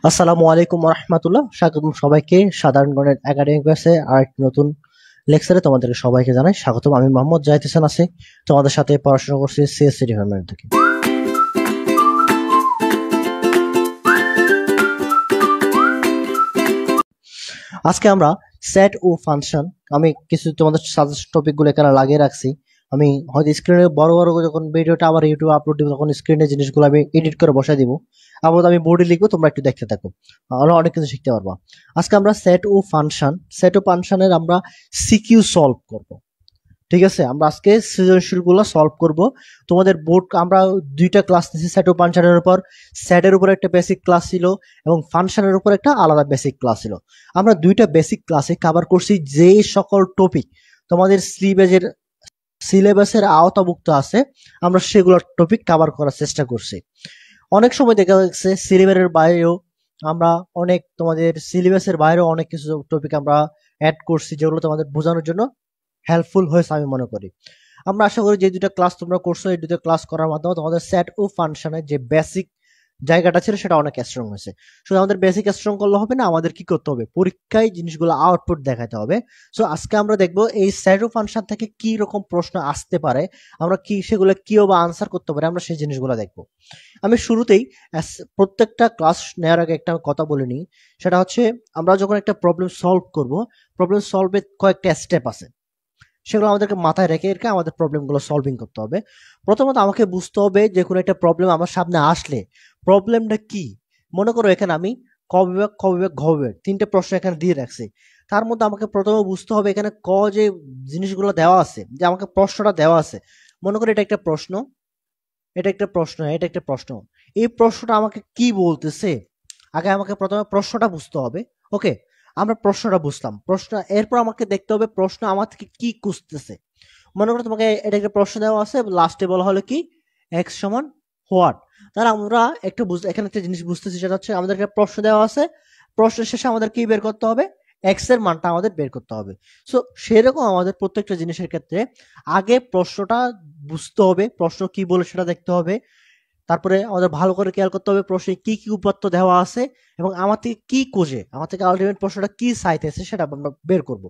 আসসালামু আলাইকুম রহমতুল্লাহ, স্বাগতম সবাইকে সাধারণ গণিত একাডেমিক ব্যাচে আর একটি নতুন লেকচারে তোমাদেরকে সবাইকে জানাই স্বাগতম। আমি মোহাম্মদ জাহিদ হোসেন আছি, তোমাদের সাথে পড়াশোনা করছি সিএসসি ডিপার্টমেন্ট থেকে। আজকে আমরা সেট ও ফাংশন, আমি কিছু তোমাদের সাজেস্ট টপিকগুলো এখানে লাগিয়ে রাখছি। আমি হয়তো স্ক্রিনে বড় বড় যখন ভিডিওটা আবার ইউটিউবে আপলোড দিব তখন স্ক্রিনে জিনিসগুলো আমি এডিট করে বসাই দিব, আবার আমি বোর্ডে লিখবো, তোমরা একটু দেখতে থাকো, আমরা অনেক কিছু শিখতে পারবো। আজকে আমরা সেট ও ফাংশনের আমরা সিকিউ সলভ করব। ঠিক আছে, আমরা আজকে সৃজনশীলগুলো সলভ করব। তোমাদের বোর্ড আমরা দুইটা ক্লাস নিয়েছি সেট ও ফাংশনের উপর। সেটের উপর একটা বেসিক ক্লাস ছিল এবং ফাংশনের উপর একটা আলাদা বেসিক ক্লাস ছিল। আমরা দুইটা বেসিক ক্লাসে কভার করছি যে সকল টপিক তোমাদের সিলেবাসের আওতাভুক্ত আছে, আমরা সেগুলোর টপিক কভার করার চেষ্টা করছি। অনেক সময় দেখা যাচ্ছে সিলেবাসের বাইরেও আমরা তোমাদের সিলেবাসের বাইরেও অনেক কিছু টপিক আমরা অ্যাড করছি, যেগুলো তোমাদের বোঝানোর জন্য হেল্পফুল হয়েছে আমি মনে করি। আমরা আশা করি যে দুটো ক্লাস তোমরা করছো, এই দুটো ক্লাস করার মাধ্যমে তোমাদের সেট ও ফাংশনের যে বেসিক জায়গাটা ছিল সেটা অনেক স্ট্রং হয়েছে। শুধু আমাদের বেসিক স্ট্রং করলে হবে না, আমাদের কি করতে হবে, পরীক্ষায় জিনিসগুলো আউটপুট দেখাতে হবে। সো আজকে আমরা দেখবো এই সেট ও ফাংশন থেকে কি রকম প্রশ্ন আসতে পারে, আমরা কি সেগুলো কিভাবে আনসার করতে পারি, আমরা সেই জিনিসগুলো দেখবো। আমি শুরুতেই প্রত্যেকটা ক্লাস নেওয়ার আগে একটা কথা বলে নিই, সেটা হচ্ছে আমরা যখন একটা প্রবলেম সলভ করব, প্রবলেম সলভের কয়েকটা স্টেপ আছে, সেগুলো আমাদেরকে মাথায় রেখে আমাদের প্রবলেমগুলো সলভিং করতে হবে। প্রথমত আমাকে বুঝতে হবে যে কোনো একটা প্রবলেম আমার সামনে আসলে প্রবলেমটা কি। মনে করো এখানে আমি ক বিভাগ, খ বিভাগ, ঘ বিভাগ তিনটে প্রশ্ন এখানে দিয়ে রাখছি। তার মধ্যে আমাকে প্রথমে বুঝতে হবে এখানে ক যে জিনিসগুলো দেওয়া আছে, যে আমাকে প্রশ্নটা দেওয়া আছে, মনে করো এটা একটা প্রশ্ন, এটা একটা প্রশ্ন, এটা একটা প্রশ্ন, এই প্রশ্নটা আমাকে কি বলতেছে। আগে আমাকে প্রথমে প্রশ্নটা বুঝতে হবে। ওকে, আমরা প্রশ্নটা বুঝলাম, প্রশ্ন এরপর আমাকে দেখতে হবে প্রশ্ন আমার থেকে কি খুঁজতেছে। মনে করো তোমাকে এটা একটা প্রশ্ন দেওয়া আছে, লাস্টে বলা হলো কি এক্স সমান হোয়াট। তাহলে আমরা একটু এখানে একটা জিনিস বুঝতেছি, সেটা হচ্ছে আমাদের একটা প্রশ্ন দেওয়া আছে, প্রশ্নের শেষে আমাদের কি বের করতে হবে, এক্স এর মানটা আমাদের বের করতে হবে। সো সেরকম আমাদের প্রত্যেকটা জিনিসের ক্ষেত্রে আগে প্রশ্নটা বুঝতে হবে, প্রশ্ন কি বলে সেটা দেখতে হবে। তারপরে আমাদের ভালো করে খেয়াল করতে হবে প্রশ্নে কি কি উপাত্ত দেওয়া আছে এবং আমার থেকে কি খোঁজে, আমার থেকে আলটিমেট প্রশ্নটা কি চাইতেছে সেটা আমরা বের করব।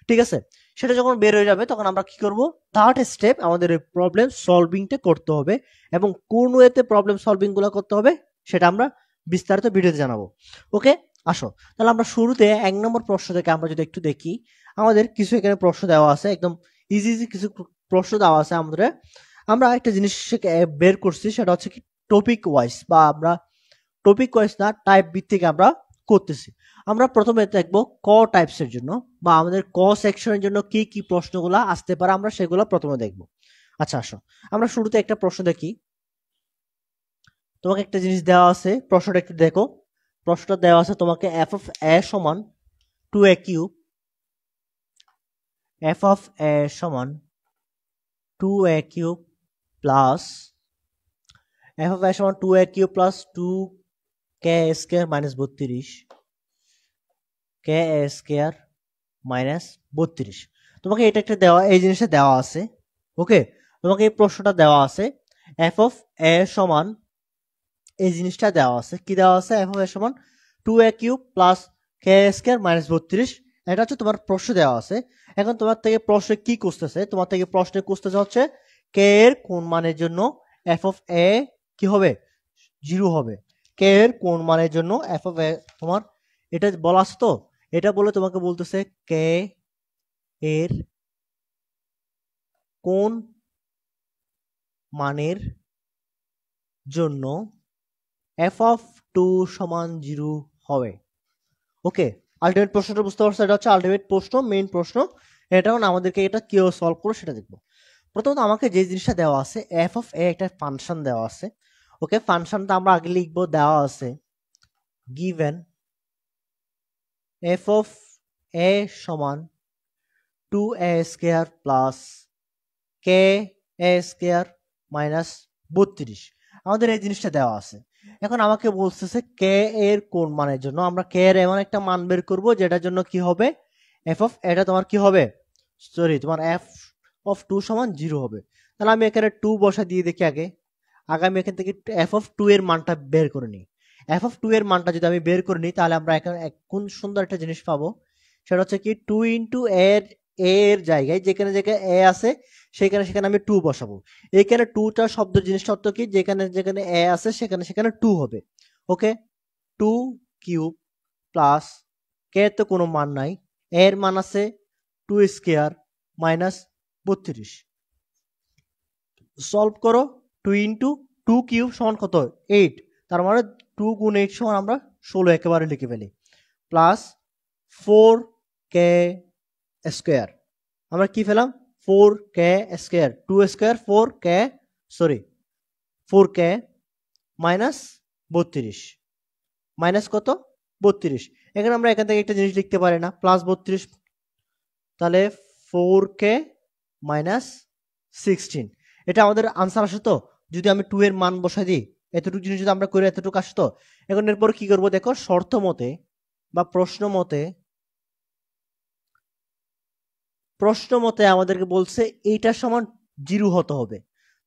ঠিক আছে, সেটা যখন বের হয়ে যাবে তখন আমরা কি করব, থার্ড স্টেপ আমাদের প্রবলেম সলভিংটা করতে হবে এবং কোন ওয়েতে প্রবলেম সলভিং গুলো করতে হবে সেটা আমরা বিস্তারিত ভিডিওতে জানাবো। ওকে, আসো তাহলে আমরা শুরুতে 1 নম্বর প্রশ্ন থেকে আমরা যদি একটু দেখি, আমাদের কিছু এখানে প্রশ্ন দেওয়া আছে, একদম ইজি ইজি কিছু প্রশ্ন দেওয়া আছে আমাদের। আমরা একটা জিনিস বের করছি, সেটা হচ্ছে কি টপিক ওয়াইজ, বা আমরা টপিক ওয়াইজ না টাইপ ভিত্তিক আমরা করতেছি। আমরা প্রথমে দেখবো ক টাইপসের জন্য বা আমাদের ক সেকশনের জন্য কি কি প্রশ্নগুলো আসতে পারে, আমরা সেগুলো প্রথমে দেখবো। আচ্ছা আসো আমরা শুরুতে একটা প্রশ্ন দেখি। তোমাকে একটা জিনিস দেওয়া আছে, প্রশ্নটা একটু দেখো। প্রশ্নটা দেওয়া আছে তোমাকে এফ অফ এ সমান 2a cube, F of a সমান 2a cube plus f of a সমান 2a cube plus 2k square minus 32, k square minus 32। তোমাকে এটা একটা দেওয়া, এই জিনিসটা দেওয়া আছে। ওকে, তোমাকে এই প্রশ্নটা দেওয়া আছে, এফ অফ এ সমান, এই জিনিসটা দেওয়া আছে, কি দেওয়া আছে, এফ অফ এ সমান 2a কিউব প্লাস কে স্কয়ার মাইনাস 32। এটা হচ্ছে তোমার প্রশ্ন দেওয়া আছে। এখন তোমার থেকে প্রশ্নে কি খুঁজতেছে, তোমার থেকে প্রশ্নে খুঁজতেছে হচ্ছে কে এর কোন মানের জন্য এফ অফ এ কি হবে, 0 হবে। কে এর কোন মানের জন্য এফ অফ এ তোমার এটা বলা আছে, তো এটা বলে তোমাকে বলতেছে কে এর কোন মানের জন্য এফ অফ 2 সমান 0 হবে। ওকে, আলটিমেট প্রশ্নটা বুঝতে পারছো, এটা হচ্ছে আলটিমেট প্রশ্ন, মেইন প্রশ্ন। এটা আমাদেরকে এটা কেউ সলভ করো সেটা দেখবো। প্রথমত আমাকে যে জিনিসটা দেওয়া আছে, এফ অফ এ একটা ফাংশন দেওয়া আছে। ওকে, ফাংশনটা আমরা আগে লিখবো, দেওয়া আছে গিভেন এফ অফ এ সমান 2a স্কয়ার প্লাস কে এ স্কয়ার মাইনাস 32। আমাদের এই জিনিসটা দেওয়া আছে। এখন আমাকে বলতেছে কে এর কোন মানের জন্য আমরা কে এর এমন একটা মান বের করব যেটার জন্য কি হবে, এফ অফ এটা তোমার কি হবে, সরি তোমার এফ অফ 2 সমান 0 হবে। তাহলে আমি এখানে 2 বসা দিয়ে দেখি আগে, আগে আমি এখান থেকে এফ অফ 2 এর মানটা বের করে নিই। এফ অফ টু এর মানটা যদি আমি বের করে নিই তাহলে আমরা এখন কোন সুন্দর একটা জিনিস পাবো, সেটা হচ্ছে কি টু ইন্টু এর জায়গায় যেখানে যেখানে এ আছে সেখানে সেখানে আমি টু বসাবো। এখানে টুটা শব্দের জিনিসটা অর্থ কি, যেখানে যেখানে এ আছে সেখানে সেখানে টু হবে। ওকে, টু কিউব প্লাস কে তো কোনো মান নাই, এর মান আছে টু স্কোয়ার মাইনাস 32। সলভ করো, টু ইন্টু টু কিউব সমান কত 8, তার মানে 2 গুণ 8 সমান আমরা 16 একেবারে লিখে ফেলি, প্লাস 4k স্কোয়ার। আমরা কি পেলাম 4k square, 2 square 4k, sorry 4k minus 32, minus কত 32। এখানে আমরা এখান থেকে একটা জিনিস লিখতে পারি না, প্লাস 32, তাহলে 4k মাইনাস 16, এটা আমাদের আনসার আসে তো। যদি আমি 2 এর মান বসাই দিই, এতটুকু জিনিস যদি আমরা করি এতটুকু আসতো। এখন এরপর কি করব দেখো, শর্ত মতে বা প্রশ্ন মতে আমাদেরকে বলছে এইটার সমান 0 হতে হবে।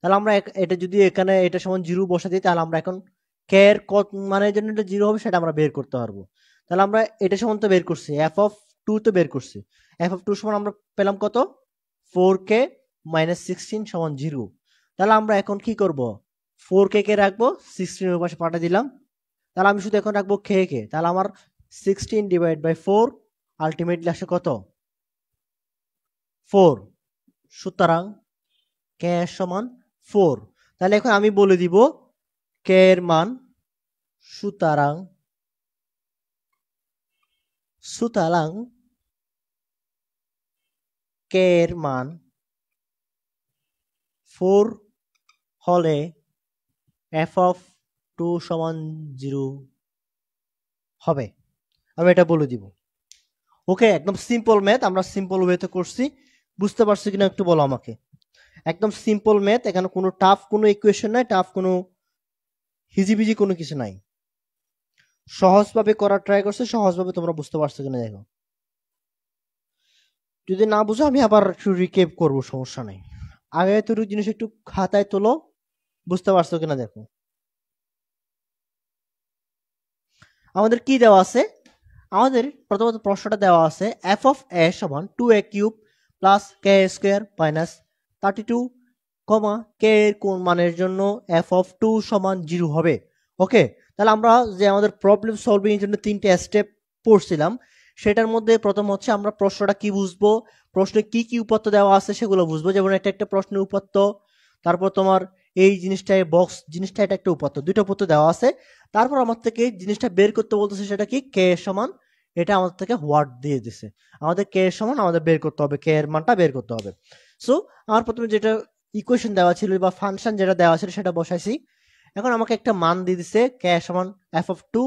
তাহলে আমরা এটা যদি এখানে এটা সমান 0 বসা দিই তাহলে আমরা এখন কে এর কত মানের জন্য এটা 0 হবে সেটা আমরা বের করতে পারবো। তাহলে আমরা এটা সমান তো বের করছি, এফ অফ 2 তো বের করছি, এফ অফ 2 সমান আমরা পেলাম কত 4k মাইনাস 16 সমান 0। তাহলে আমরা এখন কি করব, 4k কে রাখবো 16 এর পাশে পাঠিয়ে দিলাম, তাহলে আমি শুধু এখন রাখবো কে, তাহলে আমার 16 ডিভাইড বাই 4 আলটিমেটলি আসে কত 4, সুতরাং কে এর সমান 4। তাহলে এখন আমি বলে দিব কে এর মান, সুতরাং কে এর মান 4 হলে এফ অফ 2 সমান 0 হবে, আমি এটা বলে দিব। ওকে, একদম সিম্পল ম্যাথ, আমরা সিম্পল ওয়েতে করছি, বুঝতে পারছি কিনা একটু বলো আমাকে। একদম সিম্পল ম্যাথ, এখানে কোনো টাফ কোনো ইকুয়েশন নাই, টাফ কোনো হিজিবিজি কোনো কিছু নাই, সহজভাবে করার ট্রাই করছে, সহজভাবে তোমরা বুঝতে পারছো কিনা দেখো। যদি না বুঝো আমি আবার একটু রিকেপ করবো, সমস্যা নেই। আগে তোর জিনিস একটু খাতায় তোলো, বুঝতে পারছো কিনা দেখো। আমাদের কি দেওয়া আছে, আমাদের প্রথমত প্রশ্নটা দেওয়া আছে এফ অফ এ সমান 2a কিউব প্লাস কে স্কোয়ার মাইনাস 32, কে এর কোন মানের জন্য এফ অফ 2 সমান 0 হবে। ওকে, তাহলে আমরা যে আমাদের প্রবলেম সলভিং এর জন্য 3টে স্টেপ পড়ছিলাম, সেটার মধ্যে প্রথম হচ্ছে আমরা প্রশ্নটা কি বুঝবো, প্রশ্নে কি কি উপাত্ত দেওয়া আছে সেগুলো বুঝবো। যেমন এটা একটা প্রশ্নের উপাত্ত, তারপর তোমার এই জিনিসটা বক্স জিনিসটা এটা একটা উপাত্ত, দুটো উপাত্ত দেওয়া আছে। তারপর আমার থেকে জিনিসটা বের করতে বলতেছে, সেটা কি কে এর সমান, এটা আমাদের থেকে হোয়াট দিয়ে দিছে, আমাদের কে এর সমান আমাদের বের করতে হবে, কে এর মানটা বের করতে হবে। সো আমার প্রথমে যেটা ইকুয়েশন দেওয়া ছিল বা ফাংশন যেটা দেওয়া ছিল সেটা বসাইছি। এখন আমাকে একটা মান দিয়ে দিছে কে সমান এফ অফ 2,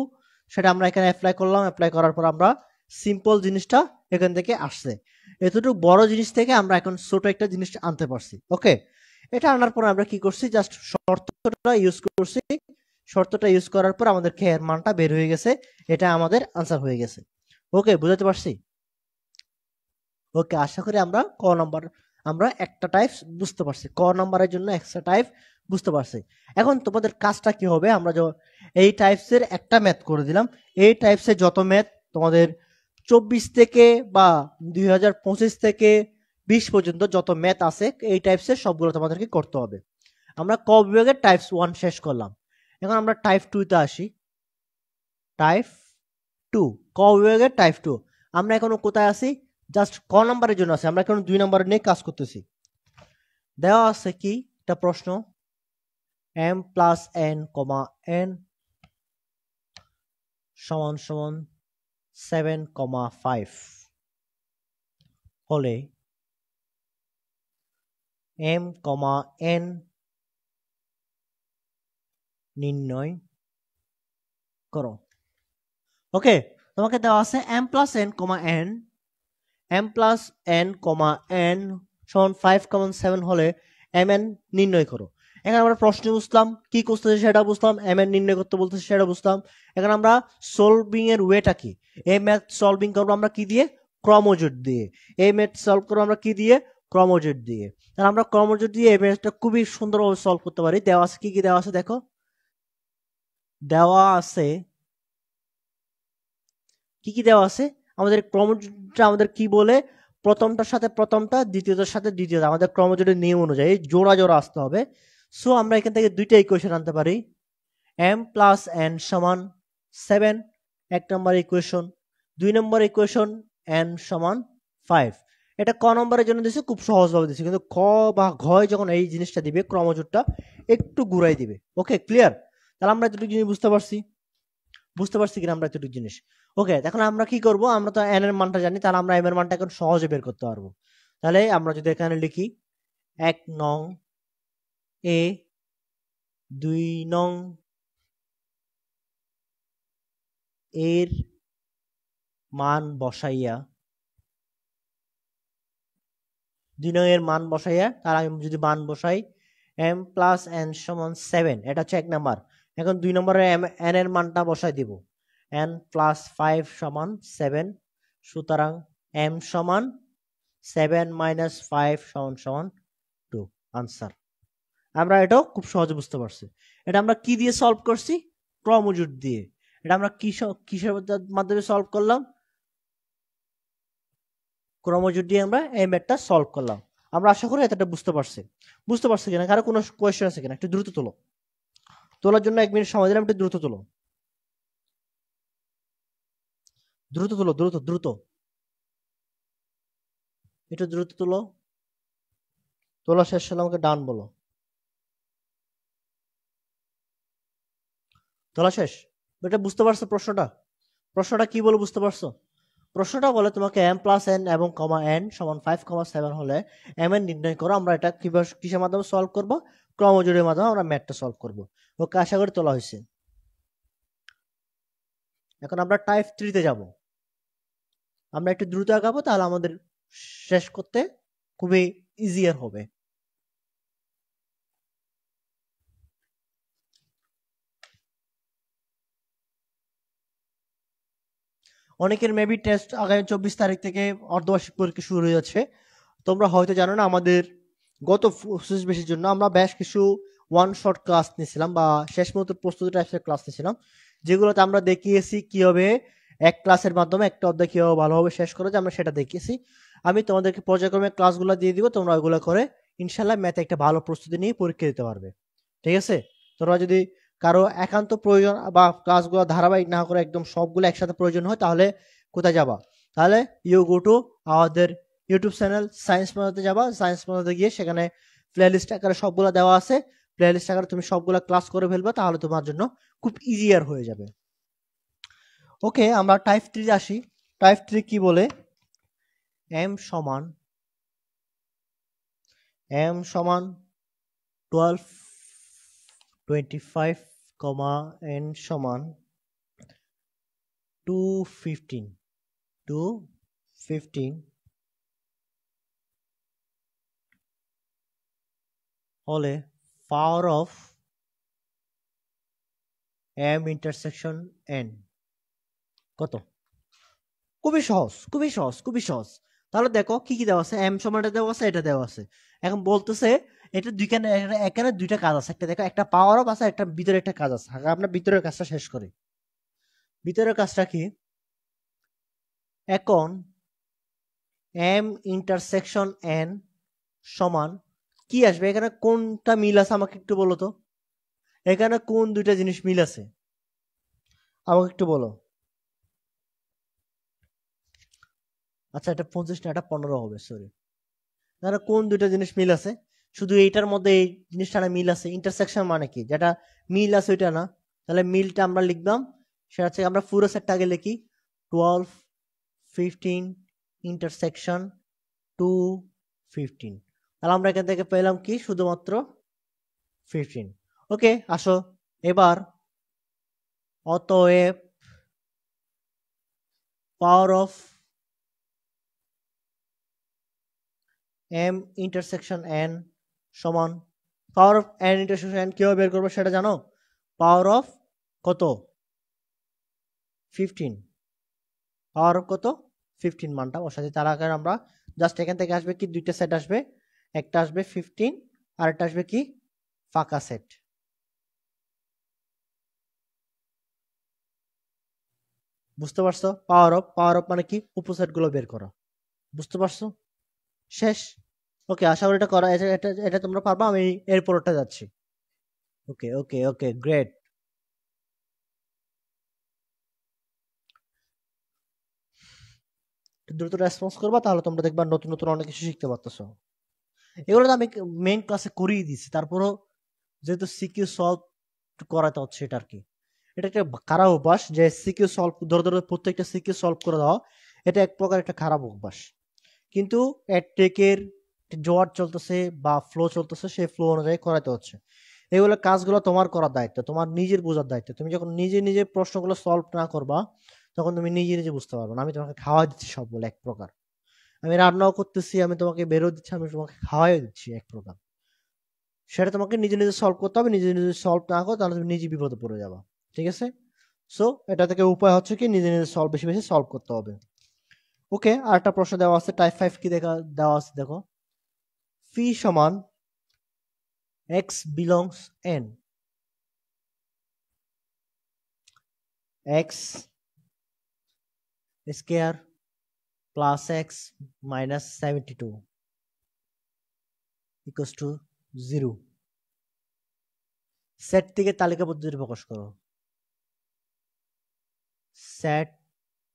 সেটা আমরা এখানে অ্যাপ্লাই করলাম, অ্যাপ্লাই করার পর আমরা সিম্পল জিনিসটা এখান থেকে আসছে। এতটুকু বড় জিনিস থেকে আমরা এখন ছোট একটা জিনিস আনতে পারছি। ওকে, এটা আনার পর আমরা কি করছি, জাস্ট শর্তটা ইউজ করছি, শর্তটা ইউজ করার পর আমাদের কে এর মানটা বের হয়ে গেছে, এটা আমাদের আনসার হয়ে গেছে। ওকে, বুঝাতে পারছি? ওকে, আশা করি আমরা একটা টাইপ বুঝতে পারছি, ক নাম্বারের জন্য এক্সট্রা টাইপ বুঝতে পারছি। এখন তোমাদের কাজটা কি হবে, আমরা এই টাইপসের একটা ম্যাথ করে দিলাম, এই টাইপসের যত ম্যাথ তোমাদের 24 থেকে বা 2025 থেকে 20 পর্যন্ত যত ম্যাথ আছে এই টাইপসের সবগুলো তোমাদেরকে করতে হবে। আমরা ক বিভাগের টাইপস 1 শেষ করলাম, এখন আমরা টাইপ 2 তে আসি। টাইপ 2, ক বিভাগের টাইপ 2, আমরা এখন কোথায় আছি, জাস্ট ক নাম্বারের জন্য আছে, আমরা এখন 2 নাম্বার নিয়ে কাজ করতেছি। দেওয়া আছে কি একটা প্রশ্ন, m প্লাস n কমা n সমান সমান 7,5 হলে m কমা n নির্ণয় করো। ওকে, তোমাকে দেওয়া আছে m প্লাস n কমা n, m প্লাস n কমা n সমান 5,7 হলে mn নির্ণয় করো। এখন আমরা প্রশ্ন বুঝলাম, কি করতেছে সেটা বুঝলাম, mn নির্ণয় করতে বলতেছে সেটা বুঝলাম। এখন আমরা সলভিং এর ওয়েটা কি, এই ম্যাথ সলভিং করবো আমরা কি দিয়ে, ক্রমজোট দিয়ে। এই ম্যাথ সলভ করবো আমরা কি দিয়ে, ক্রমজোট দিয়ে। তাহলে আমরা ক্রমজোট দিয়ে এই ম্যাথটা খুবই সুন্দরভাবে সলভ করতে পারি। দেওয়া আছে কি কি দেওয়া আছে দেখো, দেওয়া আছে কি দেওয়া আছে, আমাদের ক্রমজোড়টা আমাদের কি বলে, প্রথমটার সাথে প্রথমটা, দ্বিতীয়টার সাথে দ্বিতীয়টা, আমাদের ক্রমজোড়ের নিয়ম অনুযায়ী জোড়া জোড়া আসতে হবে। সো আমরা এখান থেকে দুইটা ইকুয়েশন আনতে পারি। m প্লাস n সমান 7 এক নম্বর ইকুয়েশন, 2 নম্বর ইকুয়েশন n সমান 5। এটা ক নম্বরের জন্য দিয়েছে, খুব সহজভাবে দিয়েছে, কিন্তু ক বা ঘয় যখন এই জিনিসটা দিবে ক্রমজোড়টা একটু ঘুরাই দিবে। Okay clear? তাহলে আমরা এতটুকু জিনিস বুঝতে পারছি কিনা আমরা এতটুকু জিনিস? ওকে, এখন আমরা কি করব, আমরা তো n এর মানটা জানি, তাহলে আমরা m এর মানটা এখন সহজে বের করতে পারবো। তাহলে আমরা যদি এখানে লিখি 1 নং এ, 2 নং এর মান বসাইয়া, 2 নং এর মান বসাইয়া, তার আমি যদি মান বসাই m প্লাস n সমান 7, এটা হচ্ছে 1 নাম্বার। এখন 2 নম্বরে n এর মানটা বসাই দিব, n প্লাস 5 সমান 7, সুতরাং m সমান 7 মাইনাস 5 সমান 2, আনসার। আমরা এটাও খুব সহজে বুঝতে পারছি। এটা আমরা কি দিয়ে সলভ করছি? ক্রমজোড় দিয়ে। এটা আমরা কিসের মাধ্যমে সলভ করলাম? ক্রমজোড় দিয়ে আমরা এই ম্যাথটা সলভ করলাম। আমরা আশা করি এটা বুঝতে পারছি কিনা, কারো কোনো কোয়েশ্চেন আছে কিনা? একটু দ্রুত তোলার জন্য 1 মিনিট সময় দিলাম, একটু দ্রুত একটু দ্রুত তোলা শেষ হলে আমাকে ডান বলো। তোলা শেষ? এটা বুঝতে পারছো প্রশ্নটা কি বলে বুঝতে পারছো? প্রশ্নটা বলে তোমাকে m প্লাস n এবং কমা n সমান 5,7 হলে m n নির্ণয় করো। আমরা এটা কিসের মাধ্যমে সলভ করব? ক্রমজোড়ের মাধ্যমে আমরা ম্যাথটা সলভ করব। ওকে, আশা করি তোলা হয়েছে। এখন আমরা টাইপ 3 তে যাব। আমরা একটু দ্রুত আগাবো, তাহলে আমাদের শেষ করতে খুবই ইজিয়ার হবে। অনেকের মেবি টেস্ট আগামী 24 তারিখ থেকে অর্ধবার্ষিক পরীক্ষা শুরু হয়ে যাচ্ছে। তোমরা হয়তো জানো না, আমাদের গত বেশির জন্য আমরা বেশ কিছু ওয়ান শট ক্লাস নিয়েছিলাম, বা শেষ মুহূর্তে প্রস্তুতি টাইপের ক্লাস নিয়েছিলাম, যেগুলোতে আমরা দেখিয়েছি কিভাবে এক ক্লাসের মাধ্যমে একটা অধ্যায় কিভাবে ভালোভাবে শেষ করা যায়, আমরা সেটা দেখিয়েছি। আমি তোমাদেরকে পর্যায়ক্রমে ক্লাসগুলো দিয়ে দিব, তোমরা ওইগুলো করে ইনশাল্লাহ ম্যাথে একটা ভালো প্রস্তুতি নিয়ে পরীক্ষা দিতে পারবে। ঠিক আছে? তোমরা যদি কারো একান্ত প্রয়োজন বা ক্লাসগুলো ধারাবাহিক না করে একদম সবগুলো একসাথে প্রয়োজন হয়, তাহলে কোথায় যাবা? তাহলে ইউ গো টু আমাদের ইউটিউব চ্যানেল সায়েন্স মজাতে যাবা। সায়েন্স মজাতে গিয়ে সেখানে প্লেলিস্ট আকারে সবগুলো দেওয়া আছে, প্লেলিস্ট আকারে তুমি সবগুলো ক্লাস করে ফেলবে, তাহলে তোমার জন্য খুব ইজিয়ার হয়ে যাবে। ওকে, আমরা টাইপ 3 আসি। টাইপ 3 কি বলে? m সমান 12 25, n সমান 215 হলে power of m intersection n কত? খুবই সহজ। তাহলে দেখো কি দেওয়া আছে, m সমান এটা দেওয়া আছে, এটা দেওয়া আছে। এখন বলতেছে এটা এখানে দুইটা কাজ আছে, একটা দেখো, একটা পাওয়ার অফ আছে, একটা ভিতরে একটা কাজ আছে। আমরা ভিতরের কাজটা শেষ করি। ভিতরের কাজটা কি? এখন m ইন্টারসেকশন n সমান কি আসবে? এখানে কোনটা মিল আছে আমাকে একটু বলো তো। এখানে কোন দুইটা জিনিস মিল আছে আমাকে একটু বলো। আচ্ছা, এটা 25 না, এটা 15 হবে, সরি। এখানে কোন দুইটা জিনিস মিল আছে? শুধু এইটার মধ্যে এই জিনিসটা না মিল আছে। ইন্টারসেকশন মানে কি? যেটা মিল আছে ওইটা না। তাহলে মিলটা আমরা লিখলাম, সেটা হচ্ছে আমরা পুরো সেটটা আগে লিখি, 12 15 ইন্টারসেকশন 2 15। তাহলে আমরা এখান থেকে পেলাম কি? শুধুমাত্র 15। ওকে, আসো এবার অতএব power of m intersection n সমান, power of n intersection n কিভাবে বের করবো সেটা জানো? পাওয়ার অফ কত? 15। পাওয়ার অফ কত? 15 মানটা বসাচ্ছি। তার আগে আমরা জাস্ট এখান থেকে আসবে কি, দুইটা সেট আসবে, একটা আসবে 15 আর একটা আসবে কি ফাঁকা সেট। বুঝতে পারছো? পাওয়ার অফ মানে কি? উপসেট গুলো বের করা। বুঝতে পারছো? শেষ। ওকে, আশা করি এটা করা, এটা তোমরা পারবা। আমি এর পরটা যাচ্ছি। ওকে ওকে ওকে, গ্রেট। দ্রুত রেসপন্স করবা, তাহলে তোমরা দেখবা নতুন নতুন অনেক কিছু শিখতে পারতেছো। এগুলো তো আমি মেইন ক্লাসে করিয়ে দিছি, তারপরও যেহেতু সিকিউ সলভ করাতে হচ্ছে এটা আর কি। এটা একটা খারাপ অভ্যাস যে সিকিউ সলভ ধরে ধরে প্রত্যেকটা সিকিউ সলভ করে দেওয়া, এটা এক প্রকার একটা খারাপ অভ্যাস। কিন্তু অ্যাডটেকের জোয়ার চলতেছে বা ফ্লো চলতেছে, সেই ফ্লো অনুযায়ী করাতে হচ্ছে। এগুলো কাজগুলো তোমার করার দায়িত্ব, তোমার নিজের বোঝার দায়িত্ব। তুমি যখন নিজে নিজে প্রশ্নগুলো সলভ না করবা, তখন তুমি নিজে নিজে বুঝতে পারবে না। আমি তোমাকে খাওয়া দিচ্ছি সব বলে এক প্রকার, আমি রান্নাও করতেছি, আমি তোমাকে বেরো দিচ্ছি, আমি তোমাকে খাওয়াই দিচ্ছি এক প্রকার। সেটা তোমাকে নিজে নিজে সলভ করতে হবে। নিজে নিজে সলভ না করো, তাহলে তুমি নিজে বিপদে পড়ে যাবা। ঠিক আছে? সো এটা থেকে উপায় হচ্ছে কি, নিজে নিজে সলভ বেশি বেশি সলভ করতে হবে। ওকে, আরেকটা প্রশ্ন দেওয়া আছে, টাইপ 5 কি দেওয়া আছে দেখো। ফি সমান x belongs n, x square plus x minus 72 equals to 0। Set থেকে তালিকা পদ্ধতি প্রকাশ করো। সেট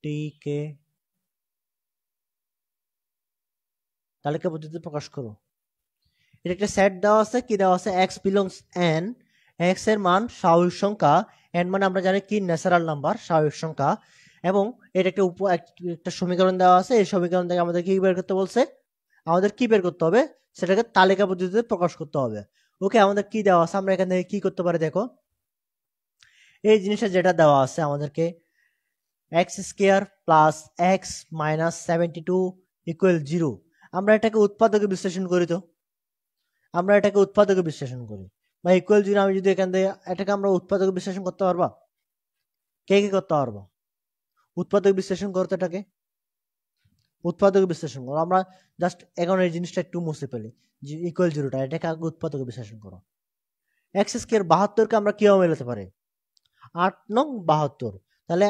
টিকে তালিকা পদ্ধতিতে প্রকাশ করো। এটা একটা সেট দেওয়া আছে, কি দেওয়া আছে? x বিলংস n, x এর মান স্বাভাবিক সংখ্যা, n মানে আমরা জানি কি? ন্যাচারাল নাম্বার, স্বাভাবিক সংখ্যা। এবং এটা একটা সমীকরণ দেওয়া আছে। এই সমীকরণ থেকে আমাদের কি বের করতে বলছে? আমাদের কি বের করতে হবে? সেটাকে তালিকা পদ্ধতিতে প্রকাশ করতে হবে। ওকে, আমাদের কি দেওয়া আছে? আমরা এখান থেকে কি করতে পারি দেখো। এই জিনিসটা যেটা দেওয়া আছে আমাদেরকে, x square plus x minus 72 equal 0। আমরা এটাকে উৎপাদকে বিশ্লেষণ করি, তো আমরা এটাকে উৎপাদকে বিশ্লেষণ করি বা ইকুয়াল 0। আমি যদি এখান থেকে এটাকে আমরা উৎপাদকে বিশ্লেষণ করতে পারবা? কে কি করতে পারবা উৎপাদক বিশ্লেষণ করতে? এটাকে উৎপাদক বিশ্লেষণ করো। আমরা জাস্ট এখন এই জিনিসটা একটু মুছে ফেলি, যে ইকুয়াল 0টা, এটাকে আগে উৎপাদক বিশ্লেষণ করো। এক্স স্কয়ার 72কে আমরা কিভাবে মেলাতে পারি? 8 নং 72। তাহলে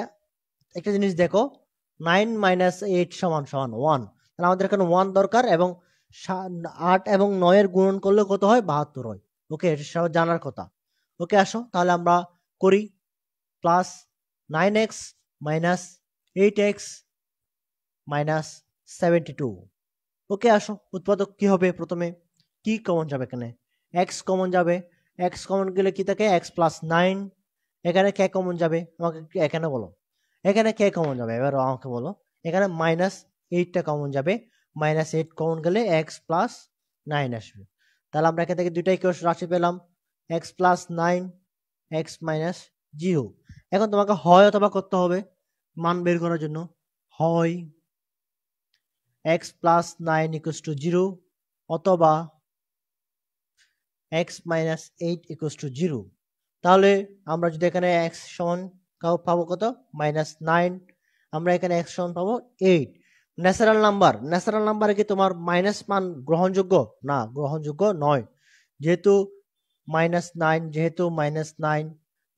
একটা জিনিস দেখো, 9 মাইনাস 8 সমান সমান 1। তাহলে আমাদের এখানে 1 দরকার, এবং 8 এবং 9 এর গুণন করলে কত হয়? 72 হয়। ওকে, এটা সব জানার কথা। ওকে, আসো তাহলে আমরা করি। Plus 9x minus 8x minus 72। ওকে, আসো উৎপাদক কি হবে? প্রথমে কি কমন যাবে? এখানে x কমন যাবে। x কমন গেলে কি থাকে? x plus 9। এখানে কে কমন যাবে? আমাকে এখানে বলো, এখানে কে কমন যাবে? এবার আমাকে বলো। এখানে মাইনাস 8টা কমন যাবে। মাইনাস 8 কমন গেলে এক্স প্লাস 9 আসবে। তাহলে আমরা এখান থেকে দুইটাই রাশি পেলাম, এক্স প্লাস 9, এক্স মাইনাস 0। এখন তোমাকে হয় অথবা করতে হবে মান বের করার জন্য। হয় এক্স প্লাস 9 ইকুয়ালস টু 0, অথবা এক্স মাইনাস 8 ইকুয়ালস টু 0। তাহলে আমরা যদি এখানে এক্স সমান পাবো কত? মাইনাস 9। আমরা এখানে এক্স সমান পাবো 8। ন্যাচারাল নাম্বারে কি তোমার মাইনাস মান গ্রহণযোগ্য? না, গ্রহণযোগ্য নয়। যেহেতু মাইনাস 9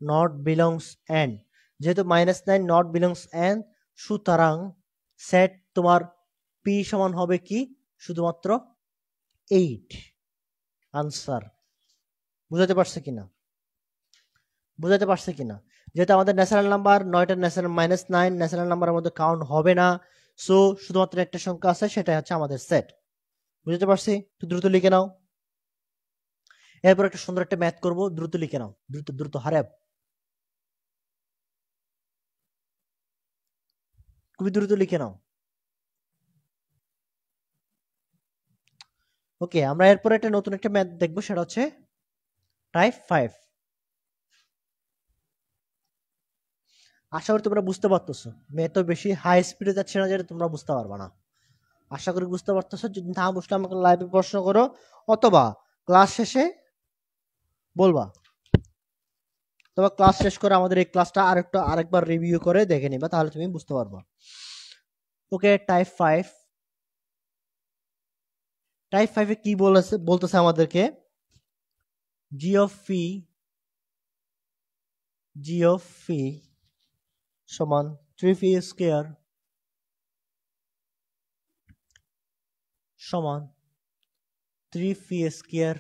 নট বিলংস এন, যেহেতু মাইনাস 9 নট বিলংস এন, সুতরাং সেট তোমার পি সমান হবে কি? শুধুমাত্র 8। আনসার বুঝাতে পারছে কিনা? যেহেতু আমাদের ন্যাচারাল নাম্বার 9টা, ন্যাচারাল মাইনাস 9 ন্যাচারাল নাম্বারের মধ্যে কাউন্ট হবে না। সো শুধুমাত্র একটা সংখ্যা আছে, সেটা হচ্ছে আমাদের সেট। বুঝতে পারছি? তো দ্রুত লিখে নাও। এরপর একটা সুন্দর একটা ম্যাথ করব, দ্রুত লিখে নাও, দ্রুত দ্রুত হারাপ, খুবই দ্রুত লিখে নাও। ওকে, আমরা এরপর একটা নতুন একটা ম্যাথ দেখবো, সেটা হচ্ছে টাইপ 5। আশা করি তোমরা বুঝতে পারতেছো। ম্যাথ বেশি হাই স্পিডে যাচ্ছে না, যেটা তোমরা বুঝতে পারবা না। আশা করি বুঝতে পারতেছো। যদি না বুঝলে আমাকে লাইভে প্রশ্ন করো, অথবা ক্লাস শেষে বলবা। তবে ক্লাস শেষ করে আমাদের এই ক্লাসটা আরেকবার রিভিউ করে দেখে নিবা, তাহলে তুমি বুঝতে পারবা। ওকে, টাইপ 5 এ কি বলতেছে আমাদেরকে? জি অফ ফি সমান 3 phi স্কয়ার সমান 3 phi square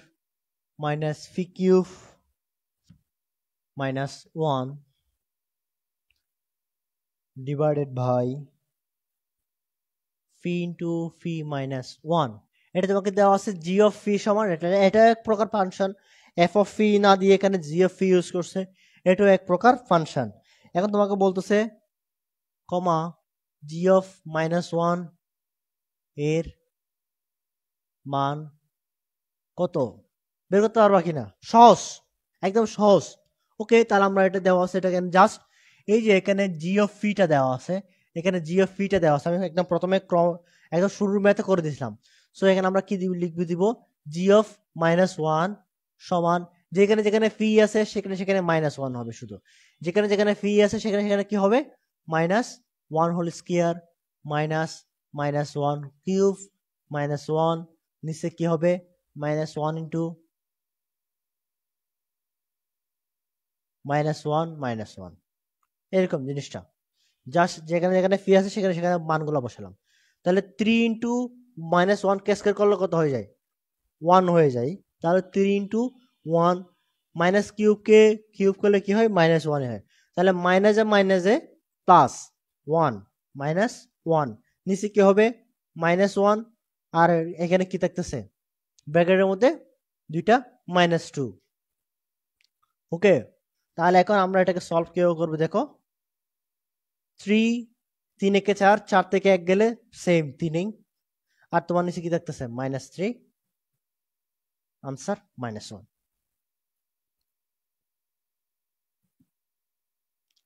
minus phi cube minus 1 divided by phi into phi minus 1। এটা তোমাকে দেওয়া আছে জি অফ phi সমান, এটা এক প্রকার ফাংশন। এফ অফ phi না দিয়ে এখানে জি অফ phi ইউজ করছে, এটাও এক প্রকার ফাংশন। এখন তোমাকে বলতেছে কমা জি অফ মাইনাস 1 এর মান কত বের করতে পারবা কিনা? সহজ, একদম সহজ। ওকে, তাহলে আমরা এটা দেওয়া আছে, এটা জাস্ট এই যে এখানে জি অফ ফিটা দেওয়া আছে, এখানে জি অফ ফিটা দেওয়া আছে, আমি একদম প্রথমে একদম শুরুর ম্যাথে করে দিয়েছিলাম। সো এখানে আমরা কি লিখবে দিব, জি অফ মাইনাস 1 সমান যেখানে যেখানে ফি আছে সেখানে সেখানে মাইনাস 1 হবে, শুধু যেখানে যেখানে ফি আছে সেখানে সেখানে কি হবে, minus 1 whole square minus minus 1 cube minus 1 নিচে কি হবে মাইনাস 1 ইন্টু মাইনাস 1 মাইনাস 1, এরকম জিনিসটা জাস্ট যেখানে যেখানে ফি আছে সেখানে সেখানে মানগুলো বসালাম। তাহলে 3 ইন্টু মাইনাস 1 ক্যাসকেট করলে কত হয়ে যায়, 1 হয়ে যায়। তাহলে 3 ইন্টু 1 মাইনাস কিউবকে কিউব করলে কি হয়, মাইনাস 1 হয়। তাহলে মাইনাসে প্লাস 1 মাইনাস 1 নিচে কি হবে মাইনাস 1, আর এখানে কি থাকতেছে ব্র্যাকেটের মধ্যে দুইটা মাইনাস 2। ওকে, তাহলে এখন আমরা এটাকে সলভ কিভাবে করবো দেখো। 3 একে 4, 4 থেকে 1 গেলে সেম 3, আর তোমার নিচে কি থাকতেছে মাইনাস 3, আনসার মাইনাস 1।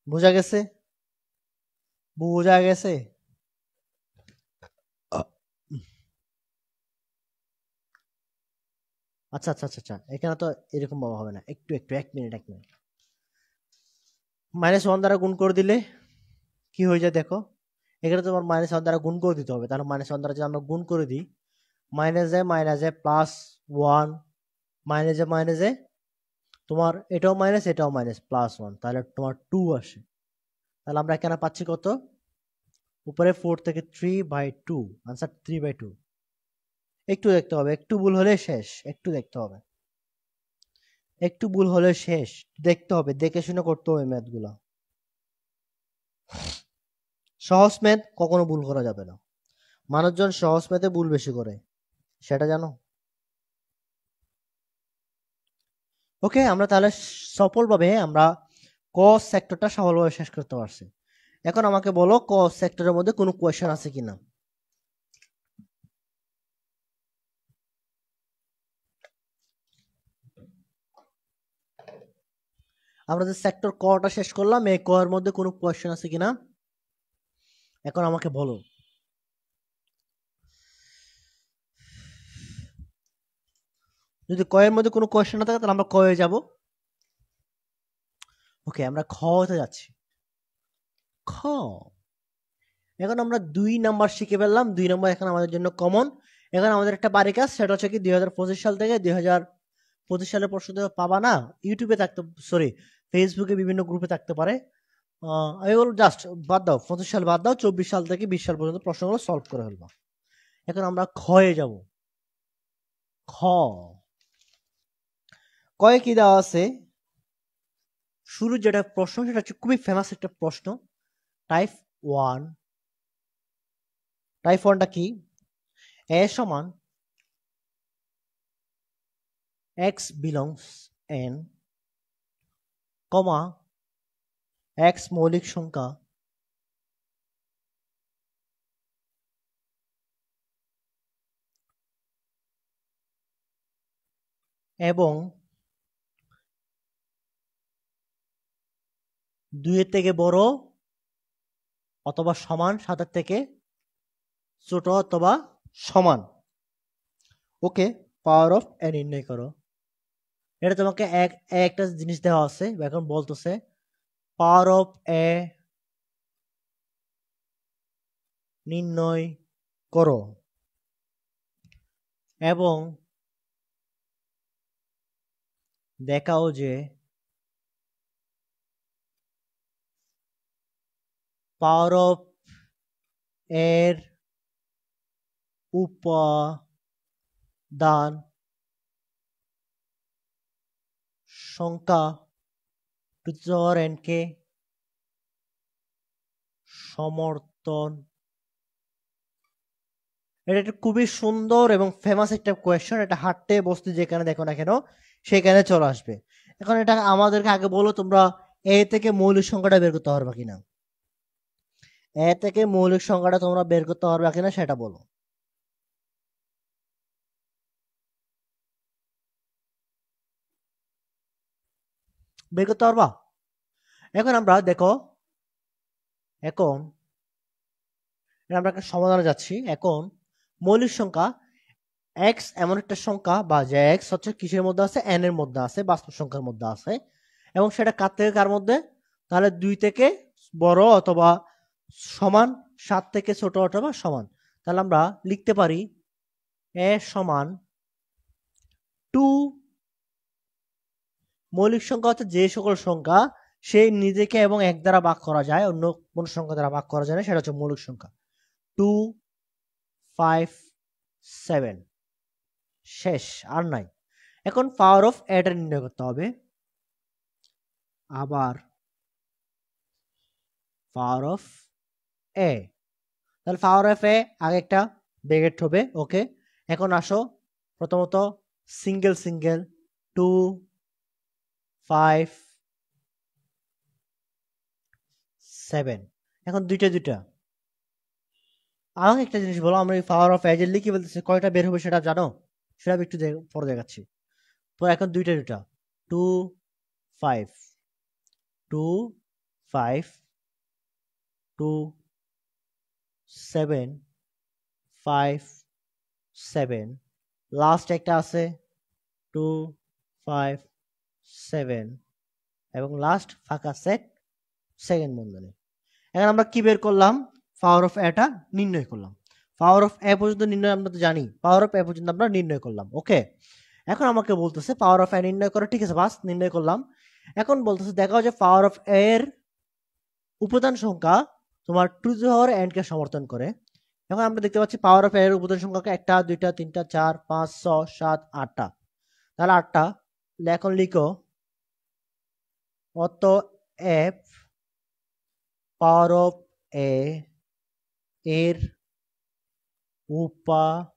বোঝা গেছে? বোঝা গেছে? আচ্ছা আচ্ছা আচ্ছা আচ্ছা, এখানে তো এরকম ভাবে হবে না, একটু একটু 1 মিনিট 1 মিনিট। মাইনাস 1 দ্বারা গুণ করে দিলে কি হয়ে যায় দেখো, এখানে তোমার মাইনাস 1 দ্বারা গুণ করে দিতে হবে। তাহলে মাইনাস 1 দ্বারা যদি আমরা গুণ করে দিই, মাইনাসে প্লাস 1 মাইনাসে তোমার এটাও মাইনাস প্লাস 1, তাহলে তোমার 2 আসে। তাহলে আমরা এখানে পাচ্ছি কত, উপরে 4 থেকে 3/2, আনসার 3/2। একটু দেখতে হবে, একটু ভুল হলে শেষ, একটু দেখতে হবে, একটু ভুল হলে শেষ, দেখতে হবে, দেখে শুনে করতে হবে ম্যাথগুলো। সহজ ম্যাথ কখনো ভুল করা যাবে না, মানুষজন সহজ ম্যাথে ভুল বেশি করে, সেটা জানো? ওকে, আমরা তাহলে সফলভাবে আমরা ক সেক্টরটা সফলভাবে শেষ করতে পারছি। এখন আমাকে বলো ক সেক্টরের মধ্যে কোনো কোয়েশ্চেন আছে কিনা। আমরা যে সেক্টর কটা শেষ করলাম, এই ক এর মধ্যে কোনো কোয়েশ্চেন আছে কিনা এখন আমাকে বলো। যদি ক এর মধ্যে কোনো কোয়েশ্চেন না থাকে তাহলে আমরা ক এ যাব। ওকে, আমরা খ তে যাচ্ছি। খ, এখন আমরা 2 নাম্বার শিখে ফেললাম, 2 নাম্বার এখন আমাদের জন্য কমন। এখন আমাদের একটা বাড়ি কাজ, সেটা হচ্ছে কি 2025 সাল থেকে 2025 সালের প্রশ্ন তো পাবা না, ইউটিউবে থাকতে, সরি ফেসবুকে বিভিন্ন গ্রুপে থাকতে পারে। আমি বলবো জাস্ট বাদ দাও, 25 সাল বাদ দাও, 24 সাল থেকে 20 সাল পর্যন্ত প্রশ্নগুলো সলভ করে ফেলবো। এখন আমরা খয়ে যাব। খ, কয়ে কি দেওয়া আছে, শুরু যেটা প্রশ্ন সেটা হচ্ছে খুবই ফেমাস একটা প্রশ্ন, টাইপ 1। টাইপ 1টা কি, এ সমান x belongs n, কমা x মৌলিক সংখ্যা এবং 2 এর থেকে বড় অথবা সমান 7 এর থেকে ছোট অথবা সমান। ওকে, পাওয়ার অফ এ নির্ণয় করো। এটা তোমাকে একটা জিনিস দেওয়া আছে, এখন বলতেছে পাওয়ার অফ এ নির্ণয় করো এবং দেখাও যে পাওয়ার অফ এর উপাদান সংখ্যা টু দি পাওয়ার n কে সমর্থন। এটা একটা খুবই সুন্দর এবং ফেমাস একটা কোয়েশ্চেন। এটা হাঁটতে বসতে যেখানে দেখো না কেন সেখানে চলে আসবে। এখন এটা আমাদেরকে আগে বলো তোমরা এ থেকে মৌলিক সংখ্যাটা বের করতে পারবা কিনা। এ থেকে মৌলিক সংখ্যাটা তোমরা বের করতে পারবা কিনা সেটা বলো। বের করতে পারবা? এখন আমরা দেখো, এখন আমরা একটা সমাধানে যাচ্ছি। এখন মৌলিক সংখ্যা এক্স এমন একটা সংখ্যা বা যে এক্স হচ্ছে কিসের মধ্যে আছে, এন এর মধ্যে আছে, বাস্তব সংখ্যার মধ্যে আছে, এবং সেটা কার থেকে কার মধ্যে, তাহলে 2 থেকে বড় অথবা সমান, 7 থেকে ছোট অথবা সমান। তাহলে আমরা লিখতে পারি এ সমান 2। মৌলিক সংখ্যা হচ্ছে যে সকল সংখ্যা সেই নিজেকে এবং এক দ্বারা ভাগ করা যায়, অন্য কোন সংখ্যা দ্বারা ভাগ করা যায় না, সেটা হচ্ছে মৌলিক সংখ্যা। 2, 5, 7 শেষ, আর নাই। এখন পাওয়ার অফ এটা নির্ণয় করতে হবে। আবার পাওয়ার অফ এ, তাহলে পাওয়ার অফ এ আগে একটা ব্র্যাকেট হবে। ওকে, এখন আসো প্রথমত সিঙ্গেল সিঙ্গেল 2, 5, 7, এখন দুইটা দুইটা। আমাকে একটা জিনিস বলো, আমরা এই পাওয়ার অফ এজ লিখে বলতেছি, কয়টা বের হবে সেটা জানো? সেটা আমি একটু পরে দেখাচ্ছি। তো এখন দুইটা দুইটা 2, 5, 2, 5, 2, 7, 5, 7, লাস্ট একটা আছে 2, 5, 7, এবং লাস্ট ফাঁকা সেট সেকেন্ড বন্ধনী। এখন আমরা কি বের করলাম? পাওয়ার অফ এটা নির্ণয় করলাম। পাওয়ার অফ এ পর্যন্ত নির্ণয় আমরা তো জানি, পাওয়ার অফ এ পর্যন্ত আমরা নির্ণয় করলাম। ওকে, এখন আমাকে বলতেছে পাওয়ার অফ এ নির্ণয় করে, ঠিক আছে, বাস নির্ণয় করলাম। এখন বলতেছে দেখাও যে পাওয়ার অফ এর উপাদান সংখ্যা তোমার two the power N K সমর্থন করে। এখন আমরা দেখতে পাচ্ছি পাওয়ার অফ এর উপাদান সংখ্যা 1টা 2টা 3টা 4 5 6 7 8টা, তাহলে 8টা। এখন লিখো অতএব পাওয়ার অফ এ এর উপাদান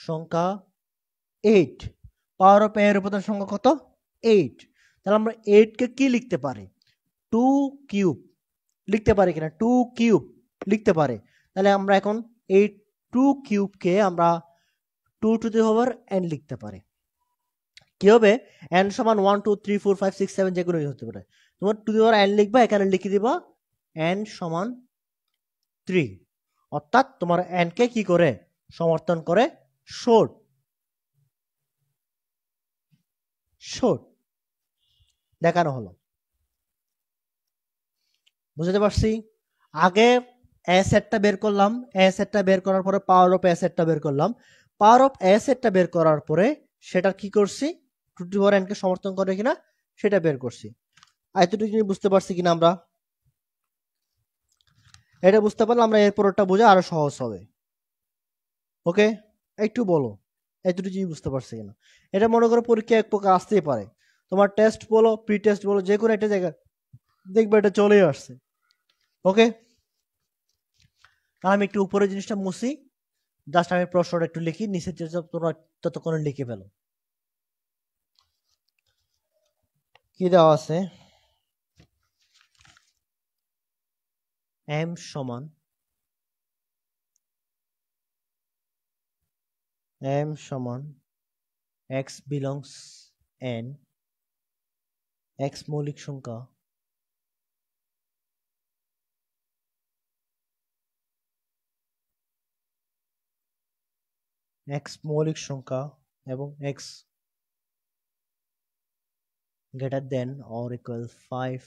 সংখ্যা 8। পাওয়ার অফ এর উপাদান সংখ্যা কত? 8। তাহলে আমরা 8 কে কি লিখতে পারি? 2 কিউব লিখতে পারি কিনা? 2 কিউব লিখতে পারে। তাহলে আমরা এখন এই 2 কিউবকে আমরা 2 টু দি পাওয়ার n লিখতে পারি। কি হবে? n সমান 1 2 3 4 5 6 7 যেগুলো হতে পারে। তোমার টু দি পাওয়ার n লিখবা, এখানে লিখে দিবা n সমান 3। অর্থাৎ তোমার n কে কি করে সমর্থন করে? শর্ট শর্ট দেখানো হলো। বুঝতে পারছি? আগে এ সেটটা বের করলাম, এ সেটটা বের করার পরে পাওয়ার অফ এ সেটটা বের করলাম, পাওয়ার অফ এ সেটটা বের করার পরে সেটা কি করছি, টু টু পাওয়ার এন কে সমর্থন করে কিনা সেটা বের করছি। এতটুকু বুঝতে পারছি কিনা আমরা? এটা বুঝতে পারলে আমরা এরপরটা বোঝা আরো সহজ হবে। ওকে, একটু বলো এতটুকু বুঝতে পারছি কিনা। এটা মনে করো পরীক্ষা এক প্রকার আসতেই পারে, তোমার টেস্ট বলো প্রি টেস্ট বলো, যে কোনো একটা জায়গায় দেখবে এটা চলে আসছে। ওকে, তাহলে আমি একটু উপরে জিনিসটা মুছি, জাস্ট আমি প্রশ্নটা একটু লিখি, নিচে তোমরা ততক্ষণে লিখে ফেলো। কি দেওয়া আছে? m সমান x belongs n, x মৌলিক সংখ্যা, x মৌলিক সংখ্যা এবং x greater than or equal 5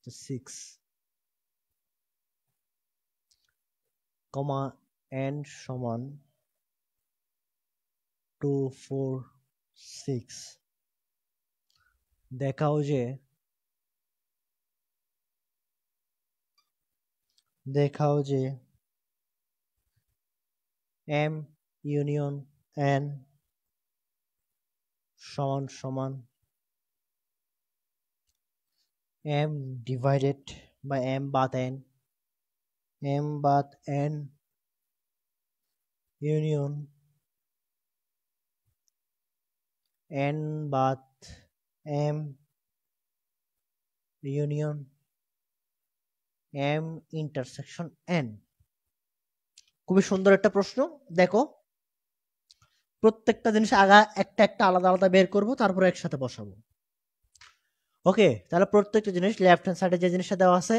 to 6, comma n সমান 2 4 6 দেখাও যে m ইউনিয়ন n সমান সমান m divided by m বাদ n ইউনিয়ন n বাদ m union m intersection n। খুবই সুন্দর একটা প্রশ্ন। দেখো প্রত্যেকটা জিনিস আগা একটা একটা আলাদা আলাদা বের করব, তারপরে একসাথে বসাবো। ওকে, তাহলে প্রত্যেকটা জিনিস লেফট হ্যান্ড সাইডে যে জিনিসটা দেওয়া আছে,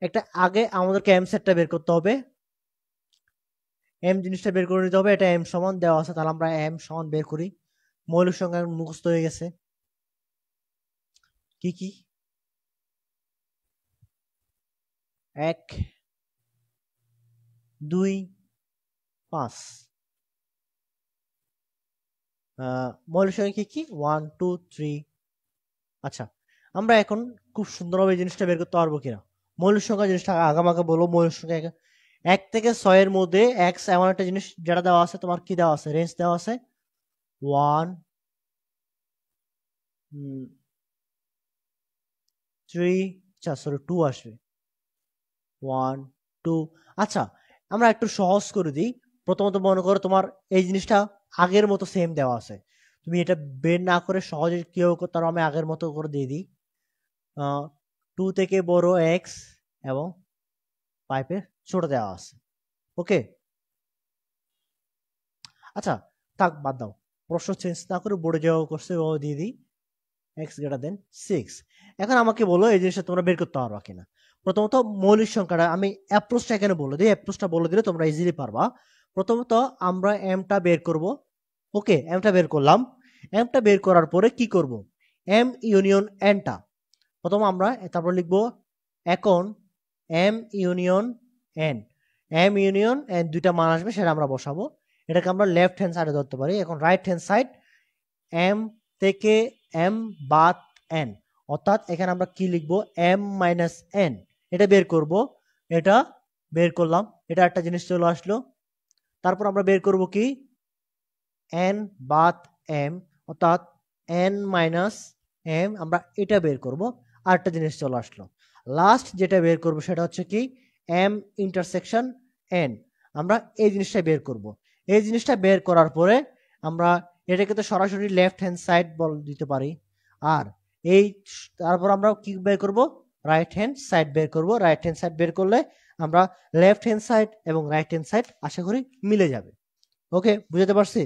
একটা আগে আমাদেরকে এম সেটটা বের করতে হবে, এম জিনিসটা বের করে নিতে হবে। এটা এম সমান দেওয়া আছে, তাহলে আমরা এম সমান বের করি। মৌলিক সংখ্যা মুখস্থ হয়ে গেছে। কি কি? 1 2 5। মৌলিক সংখ্যা কি কি? 1 2 3। আচ্ছা, আমরা এখন খুব সুন্দরভাবে এই জিনিসটা বের করতে পারবো কিনা। মৌলিক সংখ্যা জিনিসটা আগামাকে বলো। মৌলিক সংখ্যা 1 থেকে 6 এর মধ্যে এক্স এমন একটা জিনিস যেটা দেওয়া আছে, তোমার কি দেওয়া আছে? রেঞ্জ দেওয়া আছে 1 3, আচ্ছা সরি 2 আসবে 1 2। আচ্ছা, আমরা একটু সহজ করে দিই। প্রথমত মনে করো তোমার এই জিনিসটা আগের মতো সেম দেওয়া আছে, তুমি এটা বের না করে সহজে কেউ তার আমি আগের মতো করে দিয়ে দিই। 2 থেকে বড় এক্স এবং 5 এর ছোট দেওয়া আছে। ওকে, আচ্ছা থাক, বাদ দাও, প্রশ্ন চেঞ্জ না করে বোর্ডে যাওয়া করছে ও দিয়ে দিই এক্স গ্রেটার দেন 6। এখন আমাকে বলো এই জিনিসটা তোমরা বের করতে পারবা কিনা। প্রথমত মৌলিক সংখ্যাটা আমি অ্যাপ্রোচটা এখানে বলে দিই, অ্যাপ্রোচটা বলে দিলে তোমরা ইজিলি পারবা। প্রথমত আমরা এমটা বের করব। ওকে, এমটা বের করলাম। এমটা বের করার পরে কি করব? এম ইউনিয়ন এনটা প্রথম আমরা তারপর লিখব। এখন M union N, M union N দুইটা মান আসবে, সেটা আমরা বসাবো। এটাকে আমরা লেফট হ্যান্ড সাইডে ধরতে পারি। এখন রাইট হ্যান্ড সাইড এম থেকে এম বাদ এন, অর্থাৎ এখানে আমরা কি লিখবো? M minus N. এটা বের করব, এটা বের করলাম, এটা একটা জিনিস চলে আসলো। তারপর আমরা বের করব কি? এন বাদ এম, অর্থাৎ এন মাইনাস এম, আমরা এটা বের করব, আর একটা জিনিস চলে আসলো। লাস্ট যেটা বের করব সেটা হচ্ছে কি? এম ইন্টারসেকশন এন, আমরা এই জিনিসটা বের করব। এই জিনিসটা বের করার পরে আমরা এটাকে তো সরাসরি লেফট হ্যান্ড সাইড বল দিতে পারি। আর এই তারপর আমরা কি বের করব? রাইট হ্যান্ড সাইড বের করব। রাইট হ্যান্ড সাইড বের করলে আমরা লেফট হ্যান্ড সাইড এবং রাইট হ্যান্ড সাইড আশা করি মিলে যাবে। ওকে, বুঝতে পারছি?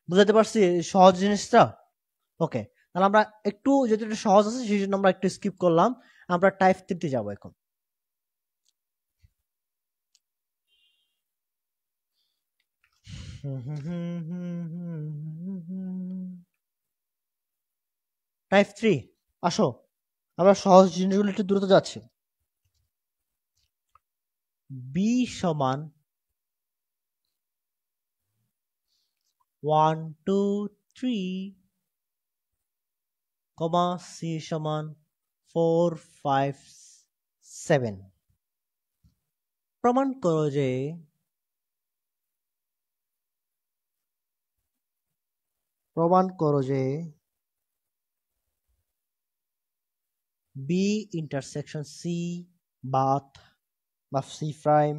বুঝতে পারছি সহজ জিনিসটা? ওকে, তাহলে আমরা একটু যেহেতু এটা সহজ আছে সেই জন্য আমরা একটু স্কিপ করলাম। আমরা টাইপ 3 যাব এখন। টাইপ 3 আসো, আমরা সহজ জিনিসগুলো একটু দ্রুত যাচ্ছি। বি সমান 1 2 3, কমা সি সমান 4 5 7। প্রমাণ করো যে বি ইন্টারসেকশন সি বাথ বা সি প্রাইম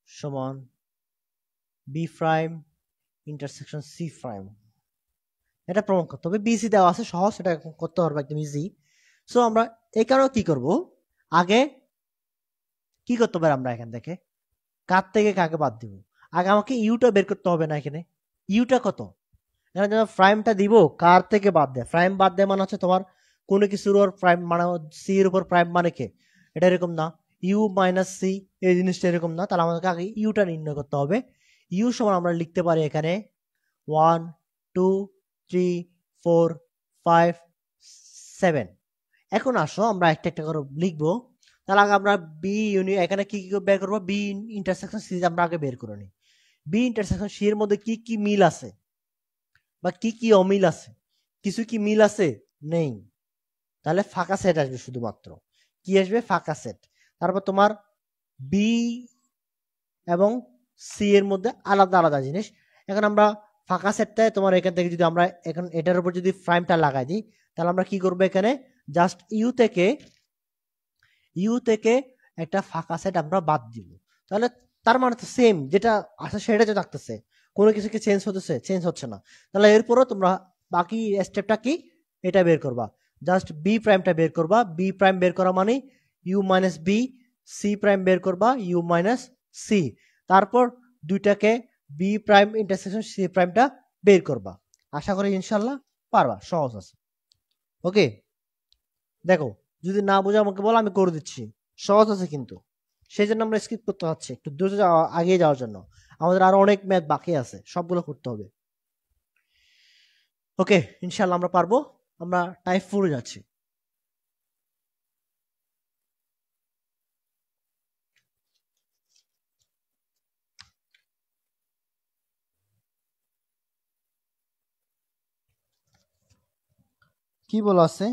সমান B prime intersection C prime. এটা প্রমাণ করতে হবে। বিসি দেওয়া আছে, সহজ, এটা করতে পারবো একদম ইজি। সো আমরা এই কারণে কি করব? আগে কি করতে পারি? আমরা এখান থেকে কার থেকে কাকে বাদ দিব? আগে আমাকে ইউটা বের করতে হবে না? এখানে ইউটা কত? এখানে যখন প্রাইমটা দিব, কার থেকে বাদ দেয়? প্রাইম বাদ দেয় মানে হচ্ছে তোমার কোনো কিছুর ওর প্রাইম মানে সি এর উপর প্রাইম মানে কে? এটা এরকম না। ইউ মাইনাস সি এই জিনিসটা এরকম না। তাহলে আমাদেরকে আগে ইউটা নির্ণয় করতে হবে। ইউ সমান আমরা লিখতে পারি এখানে 1 2 3 4 5 7। এখন আসো আমরা একটা একটা করে লিখবো। তাহলে আগে আমরা বি ইউনিয়ন এখানে কি কি বের করবো? বি ইন্টারসেকশন সি আমরা আগে বের করে নিই। বি ইন্টারসেকশন সি এর মধ্যে কি কি মিল আছে? বা কি কি অমিল আছে? কিছু কি মিল আছে? নেই। তাহলে ফাঁকা সেট আসবে শুধুমাত্র। কি আসবে? ফাঁকা সেট। তারপর তোমার বি এবং সি এর মধ্যে আলাদা আলাদা জিনিস। এখন আমরা ফাঁকা সেটটায় তোমার এখান থেকে যদি আমরা এখন এটার উপর যদি প্রাইমটা লাগাই দিই, তাহলে আমরা কি করবো? এখানে জাস্ট ইউ থেকে একটা ফাঁকা সেট আমরা বাদ দিব। তাহলে তার মানে তো সেম যেটা আছে সেটা তো থাকতেছে, কোনো কিছু কি চেঞ্জ হতেছে? চেঞ্জ হচ্ছে না। তাহলে এরপরও তোমরা বাকি স্টেপটা কি? এটা বের করবা। জাস্ট বি প্রাইমটা বের করবা। বি প্রাইম বের করা মানে U minus B. C prime বের করবা ইউ মাইনাস সি। তারপর দুইটাকে বি প্রাইম ইন্টারসেকশন সি প্রাইমটা বের করবা। আশা করি ইনশাল্লাহ পারবা, সহজ আছে। ওকে, দেখো যদি না বোঝো আমাকে বলো, আমি করে দিচ্ছি। সহজ আছে কিন্তু, সেই জন্য আমরা স্কিপ করতে হচ্ছে একটু দ্রুত আগে যাওয়ার জন্য। আমাদের আরো অনেক ম্যাথ বাকি আছে, সবগুলো করতে হবে। ওকে, ইনশাল্লাহ আমরা পারবো। আমরা টাইপ 4 যাচ্ছি। কি বলা আছে?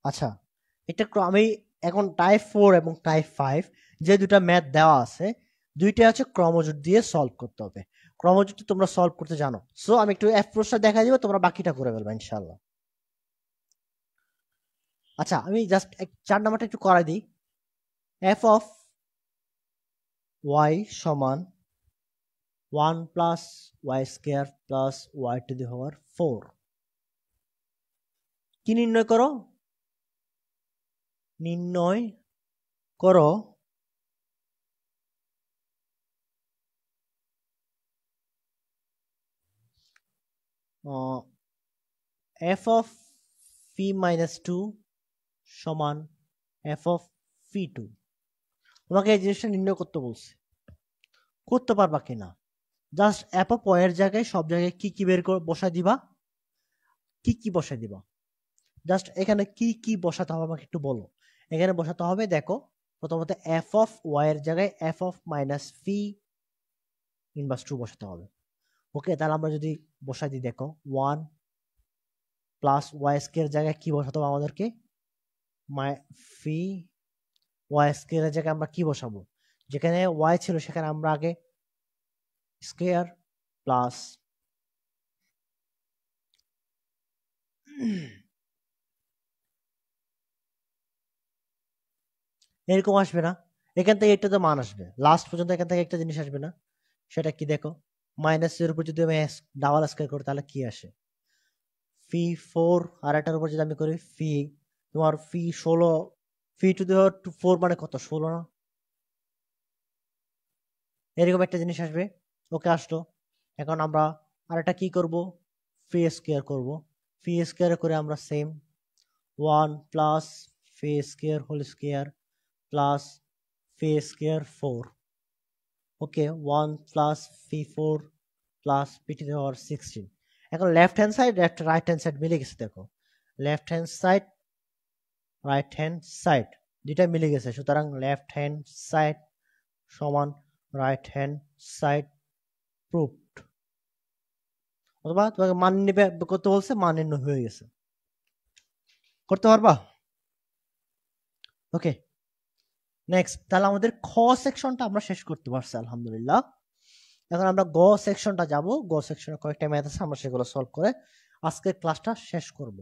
আচ্ছা, এটা আমি এখন টাইপ 4 এবং টাইপ 5 যে দুটা ম্যাথ দেওয়া আছে, দুইটা হচ্ছে ক্রমজোট দিয়ে সলভ করতে হবে। ক্রমজোট তোমরা সলভ করতে জানো, সো আমি একটু অ্যাপ্রোচটা দেখা দিব, তোমরা বাকিটা করে ফেলবা ইনশাআল্লাহ। আচ্ছা, আমি জাস্ট 4 নাম্বারটা একটু করাই দিই। এফ অফ ওয়াই সমান 1 plus y square plus y to the power 4। কি নির্ণয় করো? নির্ণয় করো এফ অফ পি মাইনাস 2 সমান এফ অফ পি 2। তোমাকে এই জিনিসটা নির্ণয় করতে বলছে, করতে পারবা কিনা? জাস্ট এফ অফ ওয়াই এর জায়গায় সব জায়গায় কি কি বের করে বসাই দিবা। কি কি বসাই দিবা? জাস্ট এখানে কি কি বসাতে হবে আমাকে একটু বলো। এখানে বসাতে হবে, দেখো প্রথমত এফ অফ ওয়াই এর জায়গায় F of minus P inverse 2 বসাতে হবে। ওকে, তাহলে আমরা যদি বসাই দিই, দেখো 1 প্লাস ওয়াই স্কোয়ার জায়গায় কি বসাতে হবে আমাদেরকে? ফি ওয়াই স্কোয়ারের জায়গায় আমরা কি বসাবো? যেখানে ওয়াই ছিল সেখানে আমরা আগে স্কোয়ার প্লাস এরকম আসবে না? এখান থেকে একটা তো মান আসবে লাস্ট পর্যন্ত, এখান থেকে একটা জিনিস আসবে না? সেটা কি? দেখো মাইনাস এর উপর যদি আমি ডাবল স্কোয়ার করি তাহলে কি আসে? ফি 4। আর এটার উপর যদি আমি করি ফি, তোমার ফি 16, ফি টু দি পাওয়ার 4 মানে কত? 16 না? এরকম একটা জিনিস আসবে। ওকে, আসলো। এখন আমরা আরেকটা কি করব? ফি স্কোয়ার করব। ফি স্কোয়ার করে আমরা same 1 plus phi square whole square plus phi square 4। Okay, 1 plus phi 4 plus p to the power 16। এখন left hand side right hand side মিলে গেছে, দেখো left hand side right hand side দুইটা মিলে গেছে, সুতরাং লেফট হ্যান্ড সাইড সমান right hand side proved. অথবা তোমাকে মান নিবে করতে বলছে, মান নির্ণয় হয়ে গেছে। করতে পারবা? ওকে, নেক্সট। তাহলে আমাদের খ সেকশনটা আমরা শেষ করতে পারছি আলহামদুলিল্লাহ। এখন আমরা গ সেকশনটা যাব। গ সেকশনে কয়েকটা ম্যাথ আছে, আমরা সেগুলো সলভ করে আজকের ক্লাসটা শেষ করব।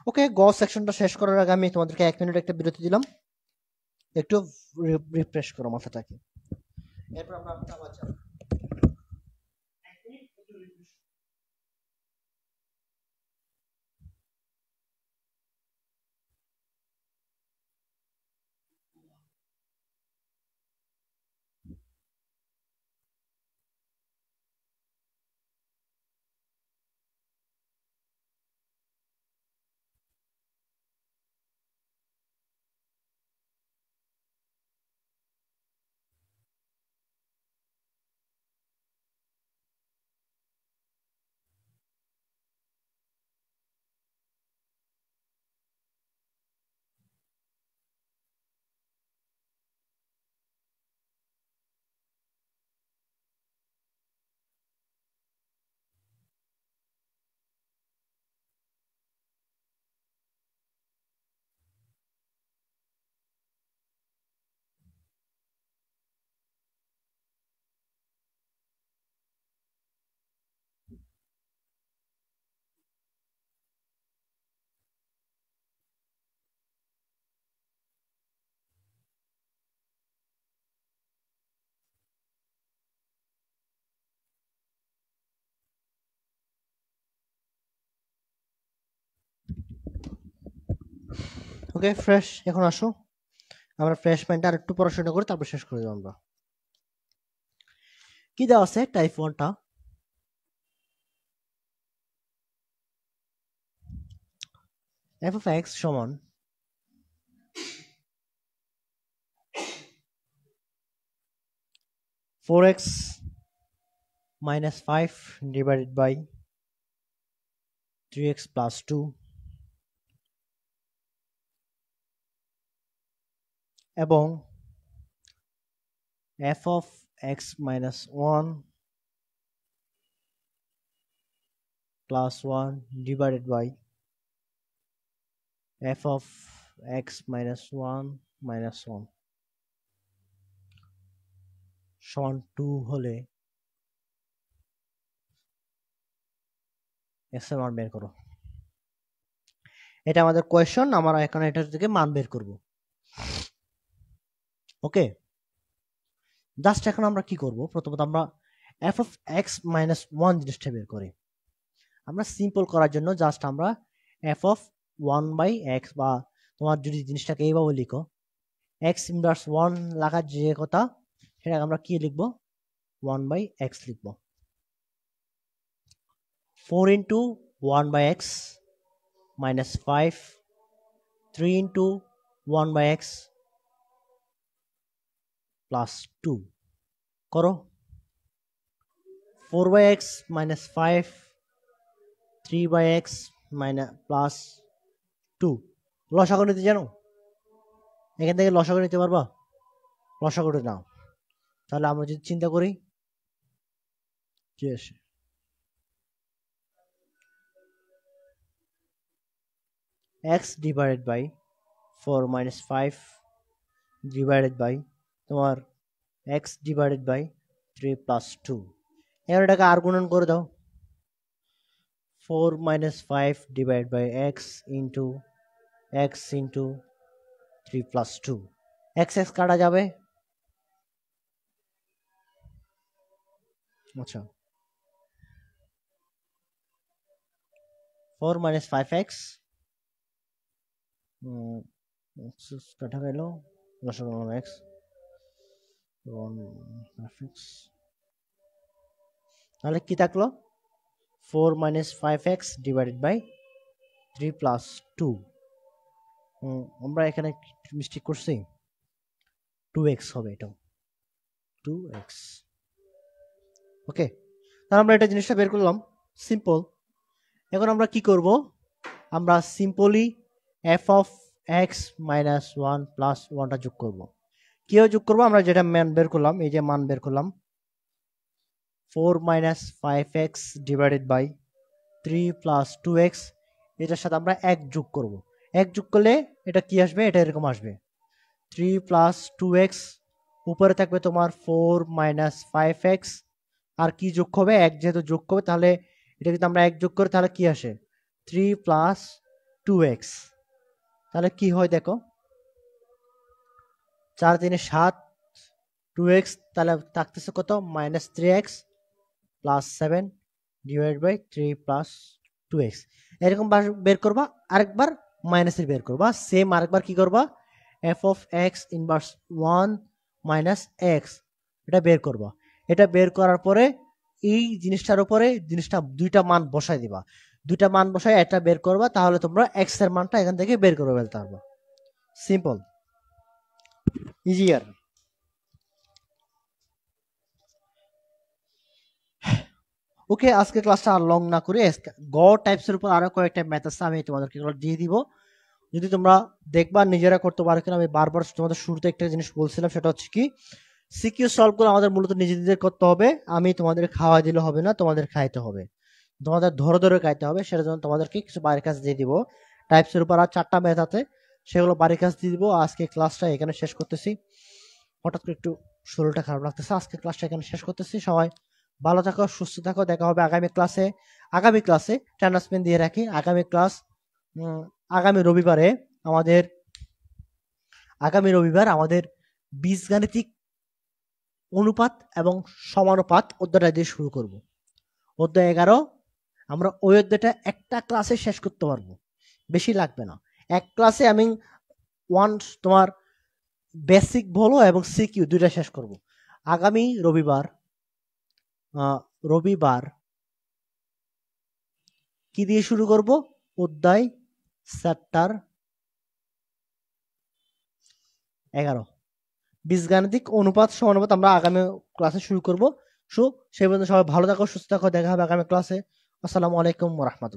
ওকে, গ সেকশনটা শেষ করার আগে আমি তোমাদেরকে 1 মিনিট একটা বিরতি দিলাম, একটু রিফ্রেশ করো মাথাটাকে। এরপর আমরা আবার যাব। ওকে ফ্রেশ, এখন আসো আমরা ফ্রেশ মাইন্ডে আর একটু পড়াশোনা করে তারপর শেষ করে দেবো আমরা। কি দেওয়া আছে টাইপ 1টা, f of x সমান four x minus 5 divided by 3x plus 2 এবং f of x minus 1 plus 1 divided by f of x minus 1 minus 1 সমান 2 হলে x এর মান বের করো। এটা আমাদের কোয়েশ্চন, আমরা এখন এটার থেকে মান বের করব। ওকে, জাস্ট এখন আমরা কি করব, প্রথমত আমরা f of x minus 1 জিনিসটা বের করি। আমরা সিম্পল করার জন্য জাস্ট আমরা f of 1 by x, বা তোমার যদি জিনিসটাকে এইভাবে লিখো x ইনভার্স 1 লাগার যে কথা, সেটা আমরা কি লিখবো, 1 by x লিখবো। 4 into 1 by x minus 5, 3 into 1 by x plus 2 করো। 4 by x minus 5, 3 by x minus plus 2 লসাগু নিতে জানো? এখান থেকে লসাগু নিতে পারবা? লসাগুটা নাও। তাহলে আমরা যদি চিন্তা করি কি আসে, x divided by 4 minus 5 divided by তোমার x divided by 3 plus 2, এবার এটাকে আর গুণন করে দাও। 4 minus 5 divided by x into 3 plus 2, x কাটা যাবে। আচ্ছা, 4 minus 5x কাটা গেল, x 1 তাহলে কি থাকলো, 4 minus 5x divided by 3 plus 2, আমরা এখানে মিস্টেক করছি, 2x হবে, এটাও 2x। ওকে, তাহলে আমরা এটা জিনিসটা বের করলাম, সিম্পল। এখন আমরা কি করব, আমরা simply f of x minus 1 plus 1টা যোগ করব। কিভাবে যোগ করব, আমরা যেটা মান বের করলাম, এই যে মান বের করলাম 4 minus 5x divided by 3 plus 2x, এটার সাথে আমরা 1 যোগ করব। 1 যোগ করলে এটা কি আসবে, এটা এরকম আসবে 3 plus 2x, উপরে থাকবে তোমার 4 minus 5x, আর কি যোগ হবে, 1 যেহেতু যোগ হবে, তাহলে এটা কিন্তু আমরা 1 যোগ করে তাহলে কি আসে 3 plus 2x, তাহলে কি হয় দেখো, 4 3 7, 2x তাহলে থাকতেছে কত, minus 3x plus 7 divided by 3 plus 2x, এরকম বের করবা। আরেকবার মাইনাসের বের করবা, সেম আরেকবার কি করবা, f of x inverse 1 minus x, এটা বের করবা। এটা বের করার পরে এই জিনিসটার উপরে দুইটা মান বসাই দিবা, দুইটা মান বসাই এটা বের করবা, তাহলে তোমরা x এর মানটা এখান থেকে বের করে ফেলতে পারবা। Simple, easier. ওকে, আজকে ক্লাসটা আর লং না করে গ টাইপসের উপর আরো কয়েকটা ম্যাথ আছে, আমি তোমাদেরকে দিয়ে দিব। যদি তোমরা দেখবা নিজেরা করতে পারো কিনা, আমি বারবার তোমাদের শুরুতে একটা জিনিস বলছিলাম, সেটা হচ্ছে কি, সিকিউ সলভ করে আমাদের মূলত নিজেদের করতে হবে। আমি তোমাদের খাওয়া দিলে হবে না, তোমাদের খাইতে হবে, তোমাদের ধরে ধরে খাইতে হবে। সেটার জন্য তোমাদেরকে কিছু বাড়ির কাজ দিয়ে দিব। টাইপসের উপর আর 4টা ম্যাথ আছে, সেগুলো বাড়ির কাজ দিয়ে দিব। আজকে ক্লাসটা এখানে শেষ করতেছি। হঠাৎ করে একটু শরীরটা খারাপ লাগতেছে, আজকে ক্লাসটা এখানে শেষ করতেছি। সবাই ভালো থাকো, সুস্থ থাকো, দেখা হবে আগামী ক্লাসে। আগামী ক্লাসে ট্রান্সমেন্ট দিয়ে রাখি, আগামী ক্লাস আগামী রবিবার আমাদের বীজগাণিতিক অনুপাত এবং সমানুপাত অধ্যায়টা দিয়ে শুরু করব। অধ্যায় 11, আমরা ওই অধ্যায়টা একটা ক্লাসে শেষ করতে পারবো, বেশি লাগবে না। এক ক্লাসে আমি ওয়ান তোমার বেসিক বলো এবং সিকিউ দুইটা শেষ করব। আগামী রবিবার কি দিয়ে শুরু করব? অধ্যায় চ্যাপ্টার 11 বীজগাণিতিক অনুপাত সমানুপাত আমরা আগামী ক্লাসে শুরু করব। সো সেই পর্যন্ত সবাই ভালো থাকো, সুস্থ থাকো, দেখা হবে আগামী ক্লাসে। আসসালামু আলাইকুম ওয়া রাহমাতুল্লাহ।